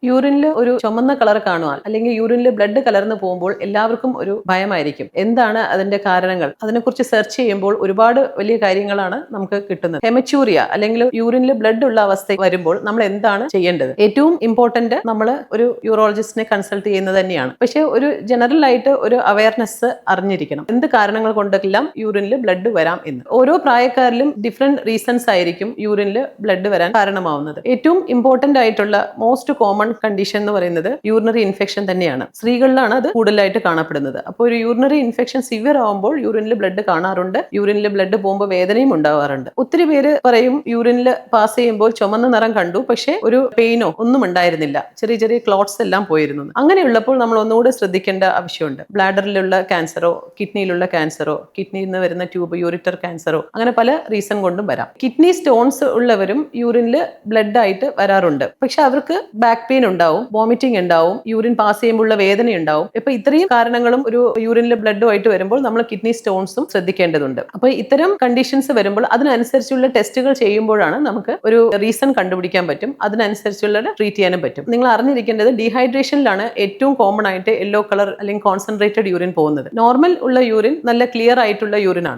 യൂറിനിൽ ഒരു ചുമന്ന കളർ കാണുവാൻ അല്ലെങ്കിൽ യൂറിനിൽ ബ്ലഡ് കലർന്നു പോകുമ്പോൾ എല്ലാവർക്കും ഒരു ഭയമായിരിക്കും. എന്താണ് അതിന്റെ കാരണങ്ങൾ? അതിനെക്കുറിച്ച് സെർച്ച് ചെയ്യുമ്പോൾ ഒരുപാട് വലിയ കാര്യങ്ങളാണ് നമുക്ക് കിട്ടുന്നത്. ഹെമച്യൂറിയ അല്ലെങ്കിൽ യൂറിനിൽ ബ്ലഡ് ഉള്ള അവസ്ഥ വരുമ്പോൾ നമ്മൾ എന്താണ് ചെയ്യേണ്ടത്? ഏറ്റവും ഇമ്പോർട്ടന്റ് നമ്മൾ ഒരു യൂറോളജിസ്റ്റിനെ കൺസൾട്ട് ചെയ്യുന്നത് തന്നെയാണ്. പക്ഷേ ഒരു ജനറൽ ആയിട്ട് ഒരു അവയർനെസ് അറിഞ്ഞിരിക്കണം. എന്ത് കാരണങ്ങൾ കൊണ്ടെല്ലാം യൂറിനിൽ ബ്ലഡ് വരാം എന്ന്. ഓരോ പ്രായക്കാരിലും ഡിഫറെന്റ് റീസൺസ് ആയിരിക്കും യൂറിനിൽ ബ്ലഡ് വരാൻ കാരണമാവുന്നത്. ഏറ്റവും ഇമ്പോർട്ടന്റ് ആയിട്ടുള്ള മോസ്റ്റ് കോമൺ കണ്ടീഷൻ എന്ന് പറയുന്നത് യൂറിനറി ഇൻഫെക്ഷൻ തന്നെയാണ്. സ്ത്രീകളിലാണ് അത് കൂടുതലായിട്ട് കാണപ്പെടുന്നത്. അപ്പോൾ ഒരു യൂറിനറി ഇൻഫെക്ഷൻ സിവിയർ ആവുമ്പോൾ യൂറിനിൽ ബ്ലഡ് കാണാറുണ്ട്. യൂറിനിൽ ബ്ലഡ് പോകുമ്പോൾ വേദനയും ഉണ്ടാവാറുണ്ട്. ഒത്തിരി പേര് പറയും യൂറിനിൽ പാസ് ചെയ്യുമ്പോൾ ചുമന്ന നിറം കണ്ടു, പക്ഷേ ഒരു പെയിനോ ഒന്നും ഉണ്ടായിരുന്നില്ല, ചെറിയ ചെറിയ ക്ലോട്ട്സ് എല്ലാം പോയിരുന്നു. അങ്ങനെയുള്ളപ്പോൾ നമ്മൾ ഒന്നുകൂടെ ശ്രദ്ധിക്കേണ്ട ആവശ്യമുണ്ട്. ബ്ലാഡറിലുള്ള ക്യാൻസറോ കിഡ്നിയിലുള്ള ക്യാൻസറോ കിഡ്നിയിൽ നിന്ന് വരുന്ന ട്യൂബ് യൂറിറ്റർ ക്യാൻസറോ അങ്ങനെ പല റീസൺ കൊണ്ടും വരാം. കിഡ്നി സ്റ്റോൺസ് ഉള്ളവരും യൂറിനിൽ ബ്ലഡ് ആയിട്ട് വരാറുണ്ട്. പക്ഷെ അവർക്ക് ബാക്ക് പെയിൻ ഉണ്ടാവും, വോമിറ്റിംഗ് ഉണ്ടാവും, യൂറിൻ പാസ് ചെയ്യുമ്പോഴുള്ള വേദന ഉണ്ടാവും. ഇപ്പൊ ഇത്രയും കാരണങ്ങളും ഒരു യൂറിനിൽ ബ്ലഡുമായിട്ട് വരുമ്പോൾ നമ്മൾ കിഡ്നി സ്റ്റോൺസും ശ്രദ്ധിക്കേണ്ടതുണ്ട്. അപ്പൊ ഇത്തരം കണ്ടീഷൻസ് വരുമ്പോൾ അതിനനുസരിച്ചുള്ള ടെസ്റ്റുകൾ ചെയ്യുമ്പോഴാണ് നമുക്ക് ഒരു റീസൺ കണ്ടുപിടിക്കാൻ പറ്റും. അതിനനുസരിച്ചുള്ള ട്രീറ്റ് ചെയ്യാനും പറ്റും. നിങ്ങൾ അറിഞ്ഞിരിക്കേണ്ടത് ഡീഹൈഡ്രേഷനിലാണ് ഏറ്റവും കോമൺ ആയിട്ട് യെല്ലോ കളർ അല്ലെങ്കിൽ കോൺസെൻട്രേറ്റഡ് യൂറിൻ പോകുന്നത്. നോർമൽ ഉള്ള യൂറിൻ നല്ല ക്ലിയർ ആയിട്ടുള്ള യൂറിൻ ആണ്.